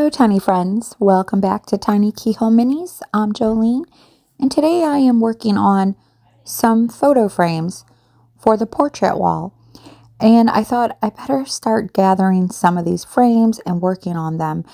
Hello, tiny friends. Welcome back to Tiny Keyhole Minis. I'm Jolene, and today I am working on some photo frames for the portrait wall. And I thought I better start gathering some of these frames and working on them.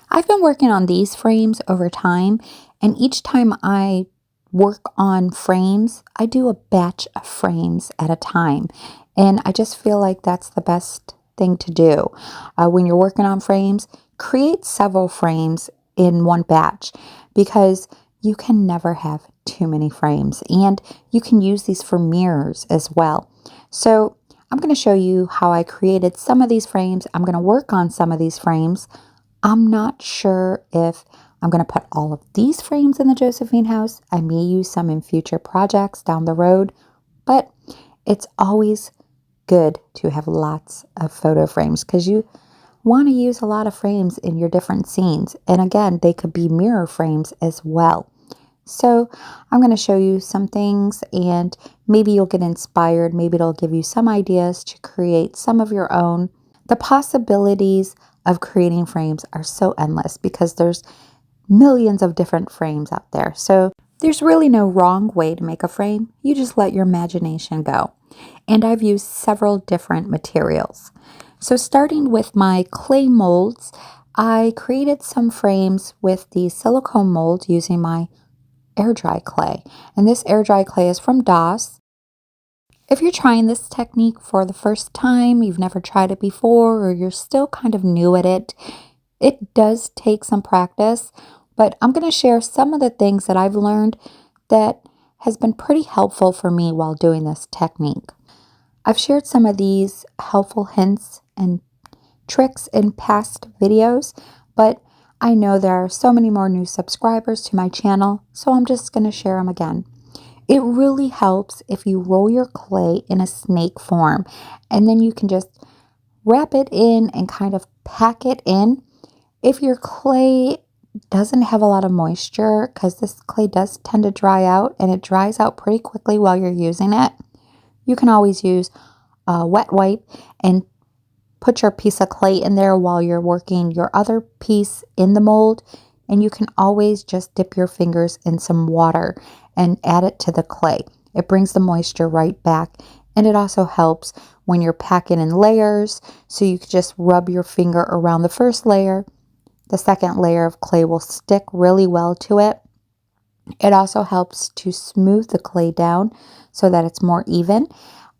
I've been working on these frames over time, and each time I work on frames, I do a batch of frames at a time. And I just feel like that's the best thing to do. When you're working on frames, create several frames in one batch because you can never have too many frames, and you can use these for mirrors as well. So I'm going to show you how I created some of these frames. I'm going to work on some of these frames. I'm not sure if I'm going to put all of these frames in the Josephine house. I may use some in future projects down the road, but it's always good to have lots of photo frames because you want to use a lot of frames in your different scenes. And again, they could be mirror frames as well. So I'm going to show you some things, and maybe you'll get inspired. Maybe it'll give you some ideas to create some of your own. The possibilities of creating frames are so endless because there's millions of different frames out there. So there's really no wrong way to make a frame. You just let your imagination go. And I've used several different materials. So starting with my clay molds, I created some frames with the silicone mold using my air dry clay. And this air dry clay is from Dollhouse. If you're trying this technique for the first time, you've never tried it before, or you're still kind of new at it, it does take some practice, but I'm going to share some of the things that I've learned that has been pretty helpful for me while doing this technique. I've shared some of these helpful hints and tricks in past videos, but I know there are so many more new subscribers to my channel, so I'm just going to share them again. It really helps if you roll your clay in a snake form, and then you can just wrap it in and kind of pack it in. If your clay doesn't have a lot of moisture, because this clay does tend to dry out, and it dries out pretty quickly while you're using it, you can always use a wet wipe and put your piece of clay in there while you're working your other piece in the mold. And you can always just dip your fingers in some water and add it to the clay. It brings the moisture right back. And it also helps when you're packing in layers. So you can just rub your finger around the first layer. The second layer of clay will stick really well to it. It also helps to smooth the clay down so that it's more even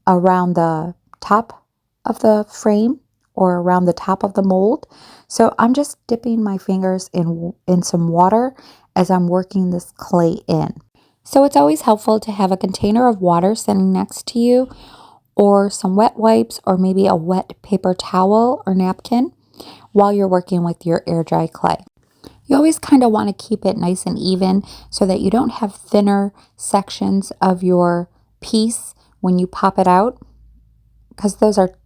around the top of the frame or around the top of the mold. So I'm just dipping my fingers in some water as I'm working this clay in. So it's always helpful to have a container of water sitting next to you, or some wet wipes, or maybe a wet paper towel or napkin while you're working with your air dry clay. You always kind of want to keep it nice and even so that you don't have thinner sections of your piece when you pop it out, because those are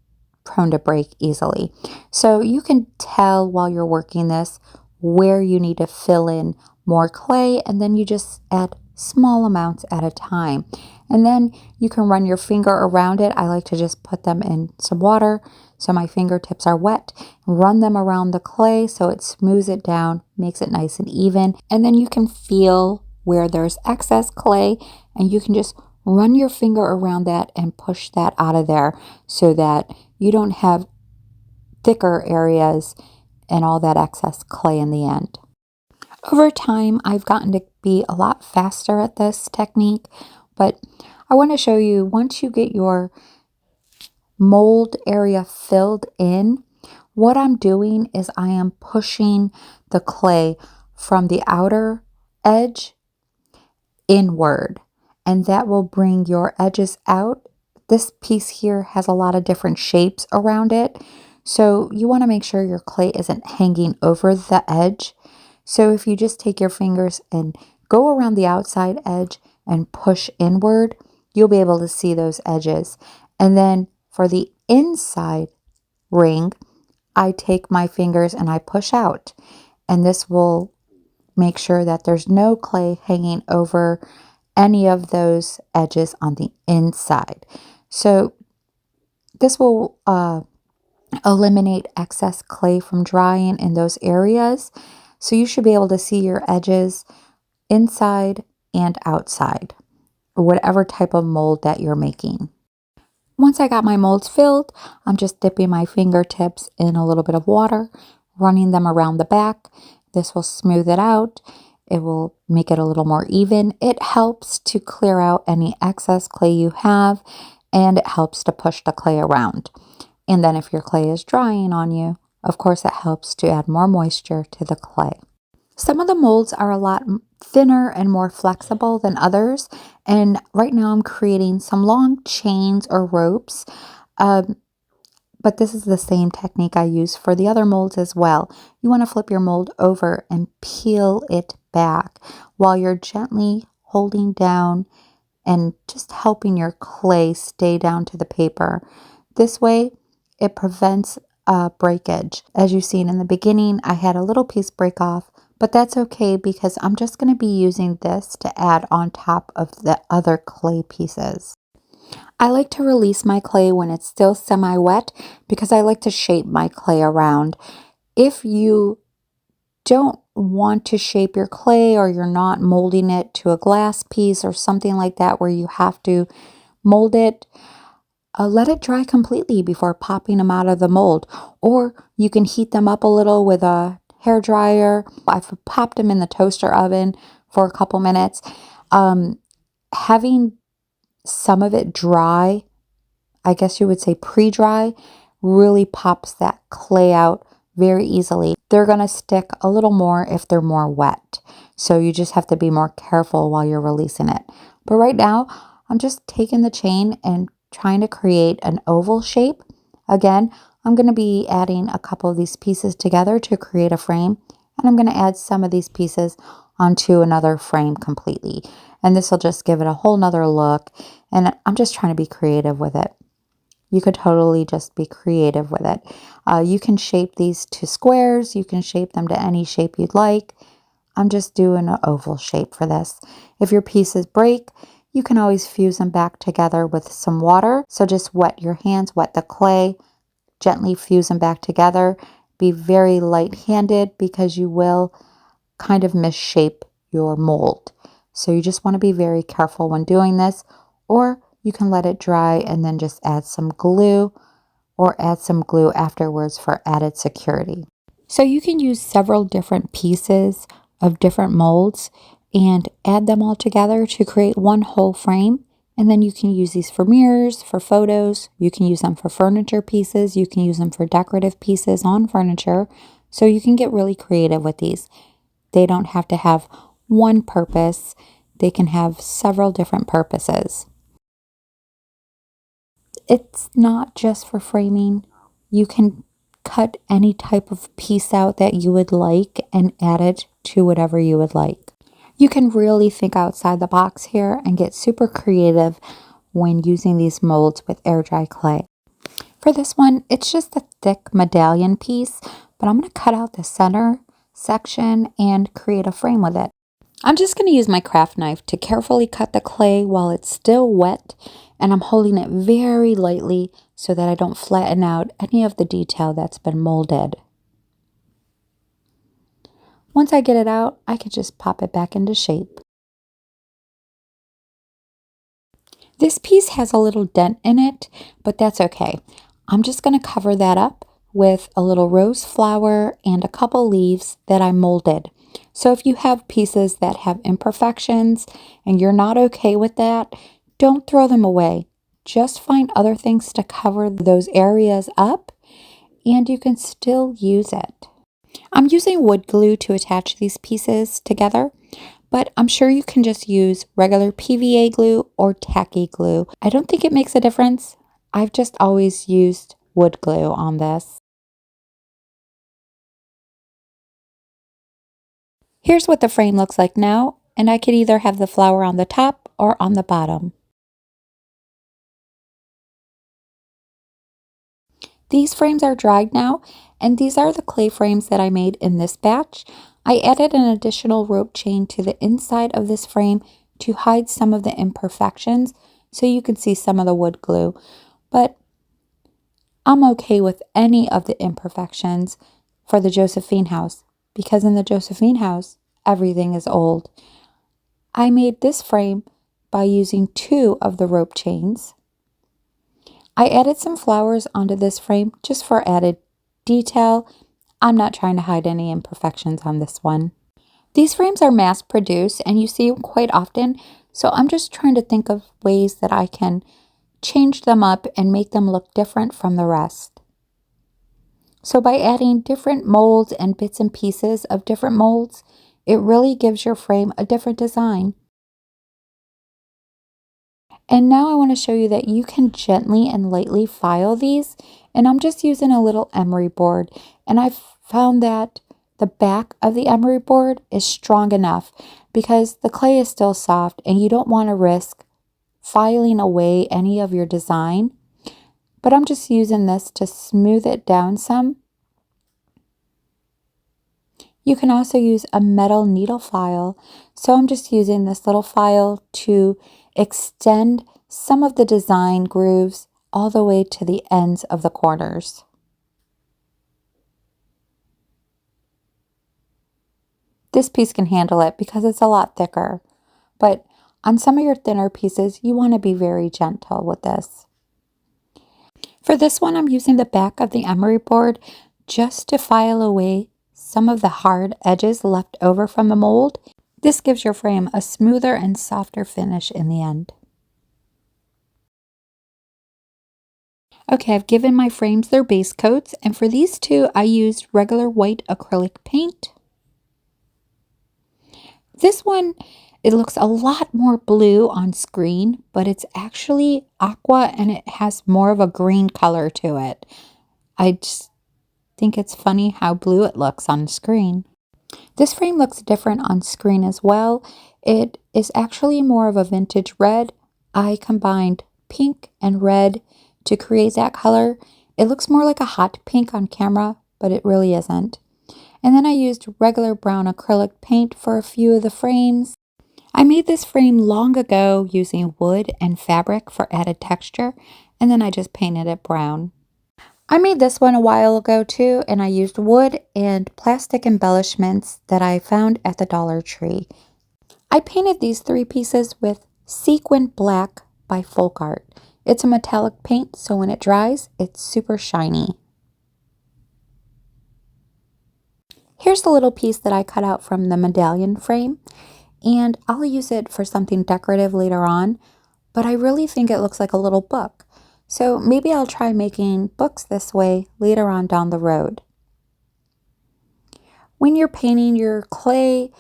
prone to break easily. So you can tell while you're working this where you need to fill in more clay, and then you just add small amounts at a time. And then you can run your finger around it. I like to just put them in some water so my fingertips are wet. Run them around the clay so it smooths it down, makes it nice and even. And then you can feel where there's excess clay, and you can just run your finger around that and push that out of there so that you don't have thicker areas and all that excess clay in the end. Over time, I've gotten to be a lot faster at this technique, but I want to show you, once you get your mold area filled in, what I'm doing is I am pushing the clay from the outer edge inward, and that will bring your edges out. This piece here has a lot of different shapes around it, so you want to make sure your clay isn't hanging over the edge. So if you just take your fingers and go around the outside edge and push inward, you'll be able to see those edges. And then for the inside ring, I take my fingers and I push out, and this will make sure that there's no clay hanging over any of those edges on the inside. So this will eliminate excess clay from drying in those areas. So you should be able to see your edges inside and outside, or whatever type of mold that you're making. Once I got my molds filled, I'm just dipping my fingertips in a little bit of water, running them around the back. This will smooth it out. It will make it a little more even. It helps to clear out any excess clay you have, and it helps to push the clay around. And then if your clay is drying on you, of course it helps to add more moisture to the clay. Some of the molds are a lot thinner and more flexible than others. And right now I'm creating some long chains or ropes. But this is the same technique I use for the other molds as well. You want to flip your mold over and peel it back while you're gently holding down and just helping your clay stay down to the paper. This way, it prevents breakage. As you've seen in the beginning, I had a little piece break off, but that's okay because I'm just going to be using this to add on top of the other clay pieces. I like to release my clay when it's still semi-wet because I like to shape my clay around. If you don't want to shape your clay, or you're not molding it to a glass piece or something like that where you have to mold it, let it dry completely before popping them out of the mold. Or you can heat them up a little with a hair dryer. I've popped them in the toaster oven for a couple minutes. Having some of it dry, I guess you would say pre-dry, really pops that clay out very easily. They're going to stick a little more if they're more wet. So you just have to be more careful while you're releasing it. But right now, I'm just taking the chain and trying to create an oval shape. Again, I'm going to be adding a couple of these pieces together to create a frame. And I'm going to add some of these pieces onto another frame completely. And this will just give it a whole nother look. And I'm just trying to be creative with it. You could totally just be creative with it. You can shape these to squares. You can shape them to any shape you'd like. I'm just doing an oval shape for this. If your pieces break, you can always fuse them back together with some water. So just wet your hands, wet the clay, gently fuse them back together. Be very light-handed because you will kind of misshape your mold. So you just want to be very careful when doing this, or you can let it dry and then just add some glue, or add some glue afterwards for added security. So you can use several different pieces of different molds and add them all together to create one whole frame. And then you can use these for mirrors, for photos. You can use them for furniture pieces. You can use them for decorative pieces on furniture. So you can get really creative with these. They don't have to have one purpose. They can have several different purposes. It's not just for framing. You can cut any type of piece out that you would like and add it to whatever you would like. You can really think outside the box here and get super creative when using these molds with air dry clay. For this one, it's just a thick medallion piece, but I'm going to cut out the center section and create a frame with it. I'm just going to use my craft knife to carefully cut the clay while it's still wet, and I'm holding it very lightly so that I don't flatten out any of the detail that's been molded. Once I get it out, I can just pop it back into shape. This piece has a little dent in it, but that's okay. I'm just going to cover that up with a little rose flower and a couple leaves that I molded. So if you have pieces that have imperfections and you're not okay with that, don't throw them away. Just find other things to cover those areas up and you can still use it. I'm using wood glue to attach these pieces together, but I'm sure you can just use regular PVA glue or tacky glue. I don't think it makes a difference. I've just always used wood glue on this. Here's what the frame looks like now, and I could either have the flower on the top or on the bottom. These frames are dried now, and these are the clay frames that I made in this batch. I added an additional rope chain to the inside of this frame to hide some of the imperfections so you can see some of the wood glue. But I'm okay with any of the imperfections for the Josephine House because in the Josephine House, everything is old. I made this frame by using 2 of the rope chains. I added some flowers onto this frame just for added detail. I'm not trying to hide any imperfections on this one. These frames are mass produced and you see them quite often, so I'm just trying to think of ways that I can change them up and make them look different from the rest. So by adding different molds and bits and pieces of different molds, it really gives your frame a different design. And now I want to show you that you can gently and lightly file these. And I'm just using a little emery board. And I've found that the back of the emery board is strong enough because the clay is still soft and you don't want to risk filing away any of your design. But I'm just using this to smooth it down some. You can also use a metal needle file. So I'm just using this little file to extend some of the design grooves all the way to the ends of the corners. This piece can handle it because it's a lot thicker, but on some of your thinner pieces, you want to be very gentle with this. For this one, I'm using the back of the emery board just to file away some of the hard edges left over from the mold. This gives your frame a smoother and softer finish in the end. Okay, I've given my frames their base coats, and for these 2, I used regular white acrylic paint. This one, it looks a lot more blue on screen, but it's actually aqua and it has more of a green color to it. I just think it's funny how blue it looks on screen. This frame looks different on screen as well. It is actually more of a vintage red. I combined pink and red to create that color. It looks more like a hot pink on camera, but it really isn't. And then I used regular brown acrylic paint for a few of the frames. I made this frame long ago using wood and fabric for added texture, and then I just painted it brown. I made this one a while ago too, and I used wood and plastic embellishments that I found at the Dollar Tree. I painted these 3 pieces with Sequin Black by Folk Art. It's a metallic paint, so when it dries, it's super shiny. Here's the little piece that I cut out from the medallion frame, and I'll use it for something decorative later on, but I really think it looks like a little book. So maybe I'll try making books this way later on down the road. When you're painting your clay,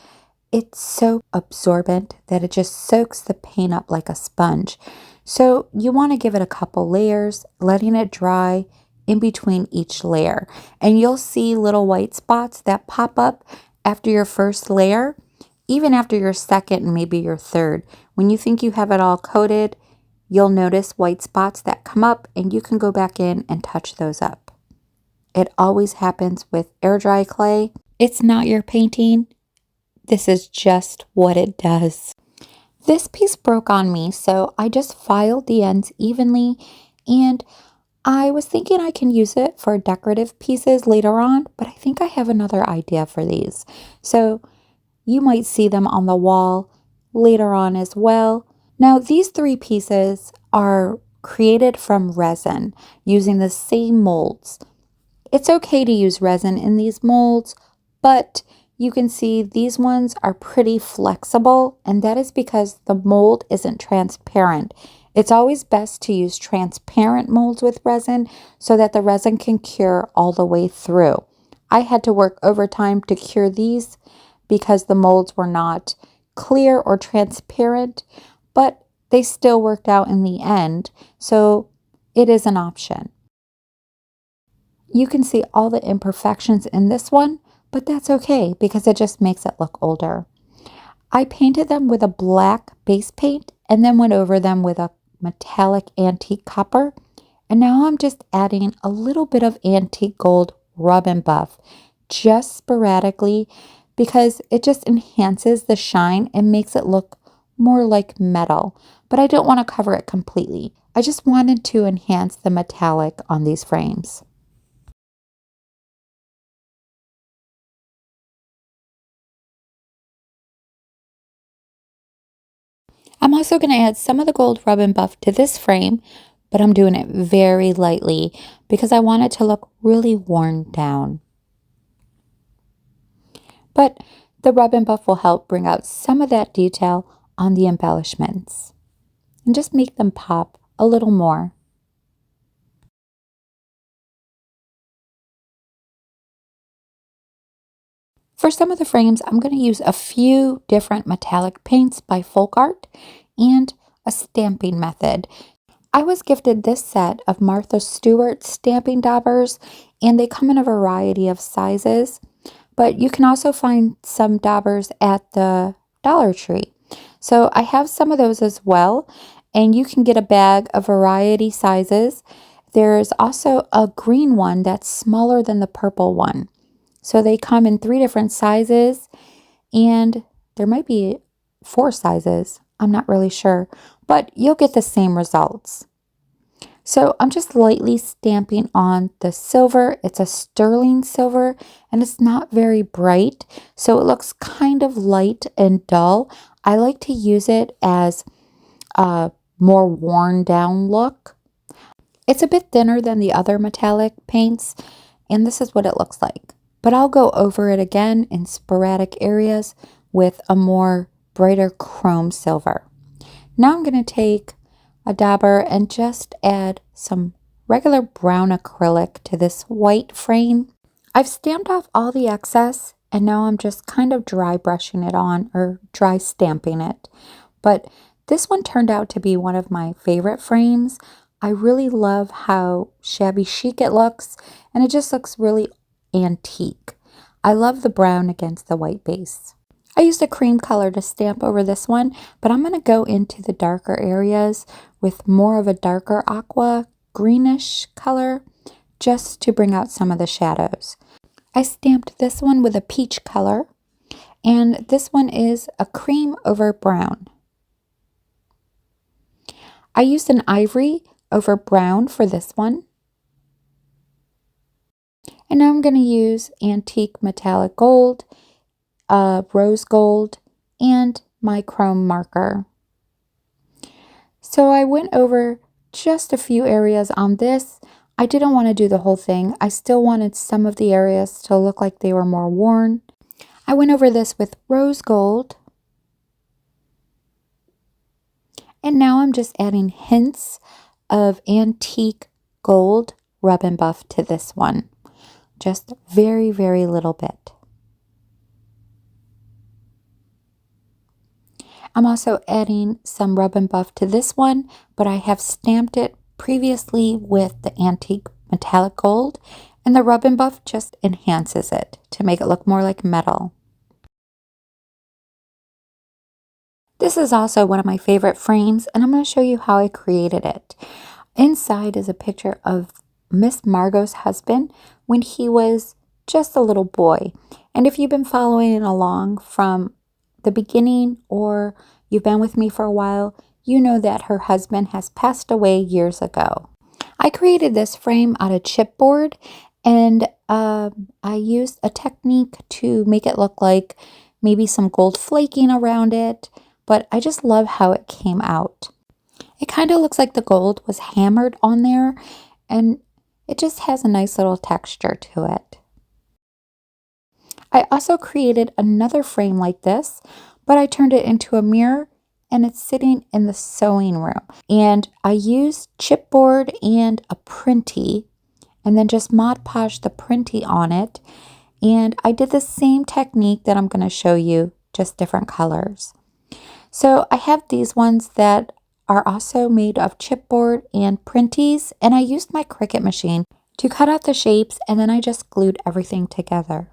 it's so absorbent that it just soaks the paint up like a sponge. So you want to give it a couple layers, letting it dry in between each layer. And you'll see little white spots that pop up after your first layer, even after your second and maybe your third. When you think you have it all coated, you'll notice white spots that come up and you can go back in and touch those up. It always happens with air dry clay. It's not your painting. This is just what it does. This piece broke on me, so I just filed the ends evenly, and I was thinking I can use it for decorative pieces later on, but I think I have another idea for these. So you might see them on the wall later on as well. Now, these 3 pieces are created from resin using the same molds. It's okay to use resin in these molds, but you can see these ones are pretty flexible, and that is because the mold isn't transparent. It's always best to use transparent molds with resin so that the resin can cure all the way through. I had to work overtime to cure these because the molds were not clear or transparent, but they still worked out in the end, so it is an option. You can see all the imperfections in this one, but that's okay because it just makes it look older. I painted them with a black base paint and then went over them with a metallic antique copper. And now I'm just adding a little bit of antique gold rub and buff, just sporadically, because it just enhances the shine and makes it look more like metal. But I don't want to cover it completely. I just wanted to enhance the metallic on these frames. I'm also going to add some of the gold rub and buff to this frame, but I'm doing it very lightly because I want it to look really worn down. But the rub and buff will help bring out some of that detail on the embellishments and just make them pop a little more. For some of the frames, I'm going to use a few different metallic paints by Folk Art and a stamping method. I was gifted this set of Martha Stewart stamping daubers, and they come in a variety of sizes, but you can also find some daubers at the Dollar Tree. So I have some of those as well, and you can get a bag of variety sizes. There's also a green one that's smaller than the purple one. So they come in 3 different sizes, and there might be 4 sizes. I'm not really sure, but you'll get the same results. So I'm just lightly stamping on the silver. It's a sterling silver, and it's not very bright, so it looks kind of light and dull. I like to use it as a more worn down look. It's a bit thinner than the other metallic paints, and this is what it looks like. But I'll go over it again in sporadic areas with a more brighter chrome silver. Now I'm going to take a dauber and just add some regular brown acrylic to this white frame. I've stamped off all the excess, and now I'm just kind of dry brushing it on, or dry stamping it. But this one turned out to be one of my favorite frames. I really love how shabby chic it looks, and it just looks really antique. I love the brown against the white base. I used a cream color to stamp over this one, but I'm going to go into the darker areas with more of a darker aqua greenish color just to bring out some of the shadows. I stamped this one with a peach color, and this one is a cream over brown. I used an ivory over brown for this one. And now I'm going to use antique metallic gold, rose gold, and my chrome marker. So I went over just a few areas on this. I didn't want to do the whole thing. I still wanted some of the areas to look like they were more worn. I went over this with rose gold. And now I'm just adding hints of antique gold rub and buff to this one. Just very, very little bit. I'm also adding some rub and buff to this one, but I have stamped it previously with the antique metallic gold, and the rub and buff just enhances it to make it look more like metal. This is also one of my favorite frames, and I'm going to show you how I created it. Inside is a picture of Miss Margot's husband when he was just a little boy. And if you've been following along from the beginning, or you've been with me for a while, you know that her husband has passed away years ago. I created this frame out of chipboard, and I used a technique to make it look like maybe some gold flaking around it, but I just love how it came out. It kind of looks like the gold was hammered on there, and it just has a nice little texture to it. I also created another frame like this, but I turned it into a mirror, and it's sitting in the sewing room. And I used chipboard and a printy, and then just Mod Podged the printy on it. And I did the same technique that I'm going to show you, just different colors. So I have these ones that are also made of chipboard and printies, and I used my Cricut machine to cut out the shapes, and then I just glued everything together.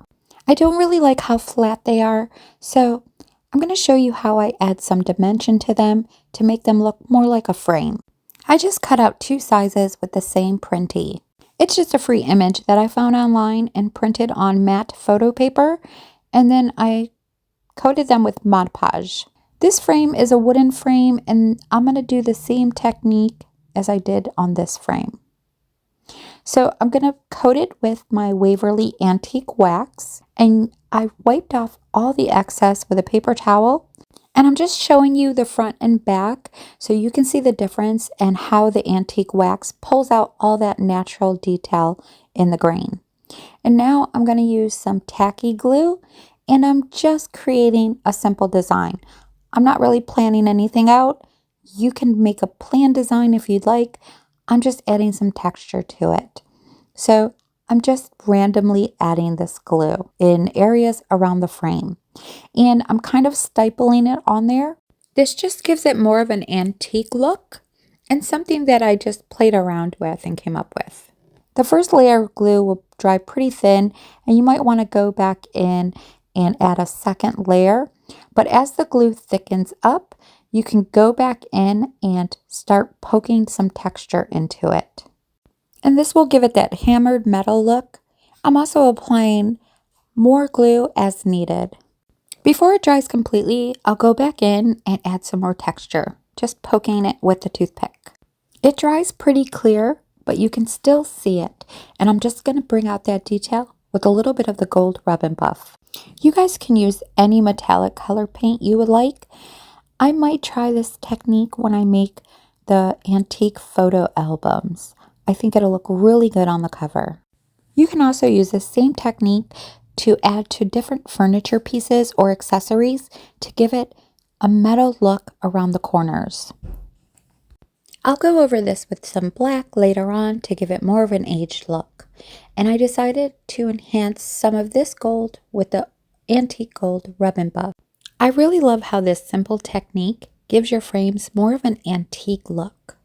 I don't really like how flat they are, so I'm going to show you how I add some dimension to them to make them look more like a frame. I just cut out 2 sizes with the same printy. It's just a free image that I found online and printed on matte photo paper, and then I coated them with Mod Podge. This frame is a wooden frame, and I'm going to do the same technique as I did on this frame. So I'm going to coat it with my Waverly Antique Wax, and I wiped off all the excess with a paper towel. And I'm just showing you the front and back so you can see the difference and how the antique wax pulls out all that natural detail in the grain. And now I'm going to use some tacky glue, and I'm just creating a simple design. I'm not really planning anything out. You can make a plain design if you'd like. I'm just adding some texture to it. So I'm just randomly adding this glue in areas around the frame. And I'm kind of stipling it on there. This just gives it more of an antique look and something that I just played around with and came up with. The first layer of glue will dry pretty thin, and you might want to go back in and add a second layer. But as the glue thickens up, you can go back in and start poking some texture into it. And this will give it that hammered metal look. I'm also applying more glue as needed. Before it dries completely, I'll go back in and add some more texture, just poking it with the toothpick. It dries pretty clear, but you can still see it. And I'm just going to bring out that detail with a little bit of the gold rub and buff. You guys can use any metallic color paint you would like. I might try this technique when I make the antique photo albums. I think it'll look really good on the cover. You can also use the same technique to add to different furniture pieces or accessories to give it a metal look around the corners. I'll go over this with some black later on to give it more of an aged look. And I decided to enhance some of this gold with the antique gold rub and buff. I really love how this simple technique gives your frames more of an antique look.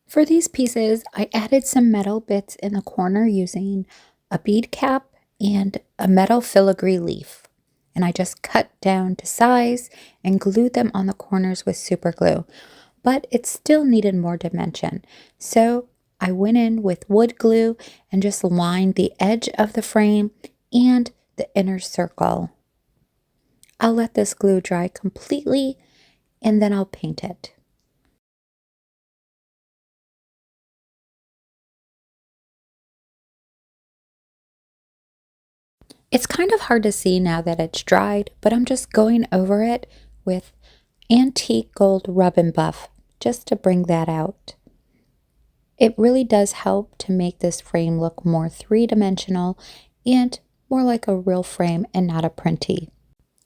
For these pieces, I added some metal bits in the corner using a bead cap and a metal filigree leaf. And I just cut down to size and glued them on the corners with super glue. But it still needed more dimension. So I went in with wood glue and just lined the edge of the frame and the inner circle. I'll let this glue dry completely and then I'll paint it. It's kind of hard to see now that it's dried, but I'm just going over it with antique gold rub and buff just to bring that out. It really does help to make this frame look more three-dimensional and more like a real frame and not a printy.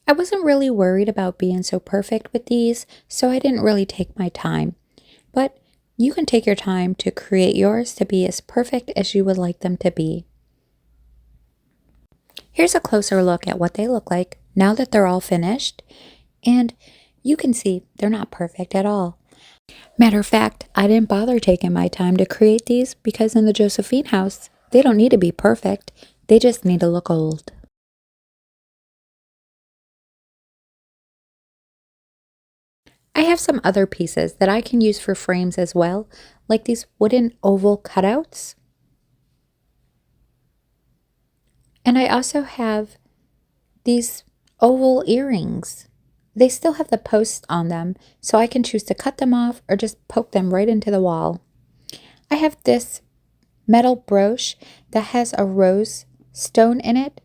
I wasn't really worried about being so perfect with these, so I didn't really take my time. But you can take your time to create yours to be as perfect as you would like them to be. Here's a closer look at what they look like now that they're all finished, and you can see they're not perfect at all. Matter of fact, I didn't bother taking my time to create these because in the Josephine House, they don't need to be perfect, they just need to look old. I have some other pieces that I can use for frames as well, like these wooden oval cutouts. And I also have these oval earrings. They still have the posts on them, so I can choose to cut them off or just poke them right into the wall. I have this metal brooch that has a rose stone in it.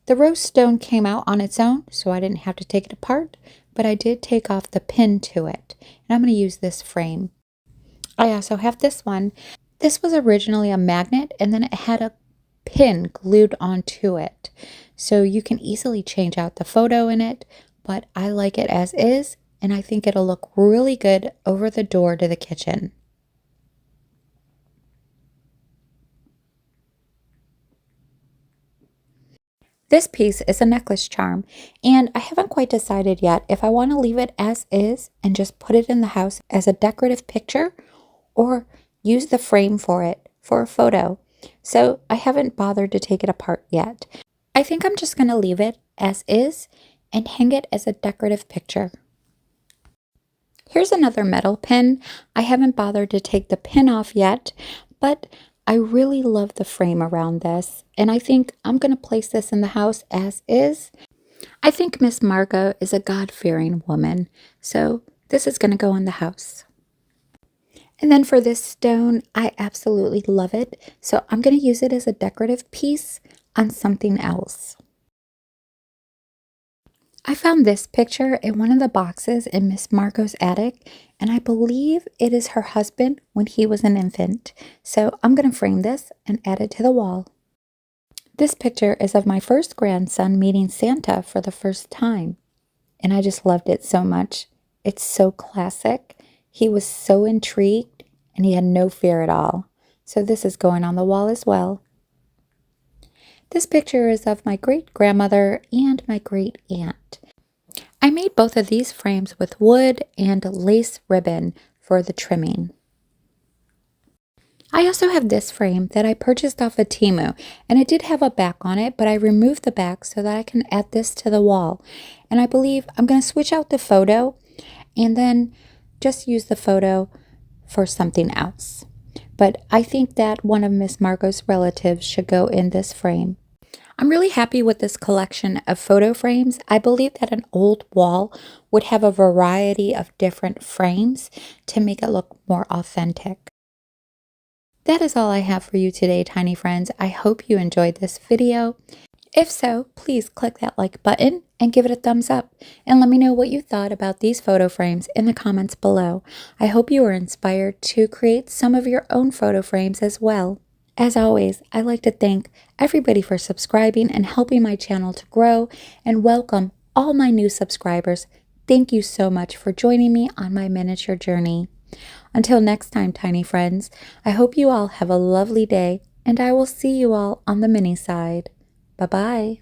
The rose stone came out on its own, so I didn't have to take it apart, but I did take off the pin to it, and I'm going to use this frame. I also have this one. This was originally a magnet, and then it had a pin glued onto it. So you can easily change out the photo in it, but I like it as is, and I think it'll look really good over the door to the kitchen. This piece is a necklace charm, and I haven't quite decided yet if I want to leave it as is and just put it in the house as a decorative picture or use the frame for it for a photo. So I haven't bothered to take it apart yet. I think I'm just going to leave it as is and hang it as a decorative picture. Here's another metal pin. I haven't bothered to take the pin off yet, but I really love the frame around this, and I think I'm going to place this in the house as is. I think Miss Margot is a God-fearing woman, so this is going to go in the house. And then for this stone, I absolutely love it, so I'm going to use it as a decorative piece on something else. I found this picture in one of the boxes in Miss Margot's attic, and I believe it is her husband when he was an infant. So I'm going to frame this and add it to the wall. This picture is of my first grandson meeting Santa for the first time, and I just loved it so much. It's so classic. He was so intrigued, and he had no fear at all. So this is going on the wall as well. This picture is of my great-grandmother and my great-aunt. I made both of these frames with wood and lace ribbon for the trimming. I also have this frame that I purchased off of Temu, and it did have a back on it, but I removed the back so that I can add this to the wall. And I believe I'm going to switch out the photo and then just use the photo for something else. But I think that one of Miss Margot's relatives should go in this frame. I'm really happy with this collection of photo frames. I believe that an old wall would have a variety of different frames to make it look more authentic. That is all I have for you today, tiny friends. I hope you enjoyed this video. If so, please click that like button and give it a thumbs up. And let me know what you thought about these photo frames in the comments below. I hope you were inspired to create some of your own photo frames as well. As always, I'd like to thank everybody for subscribing and helping my channel to grow, and welcome all my new subscribers. Thank you so much for joining me on my miniature journey. Until next time, tiny friends, I hope you all have a lovely day, and I will see you all on the mini side. Bye-bye.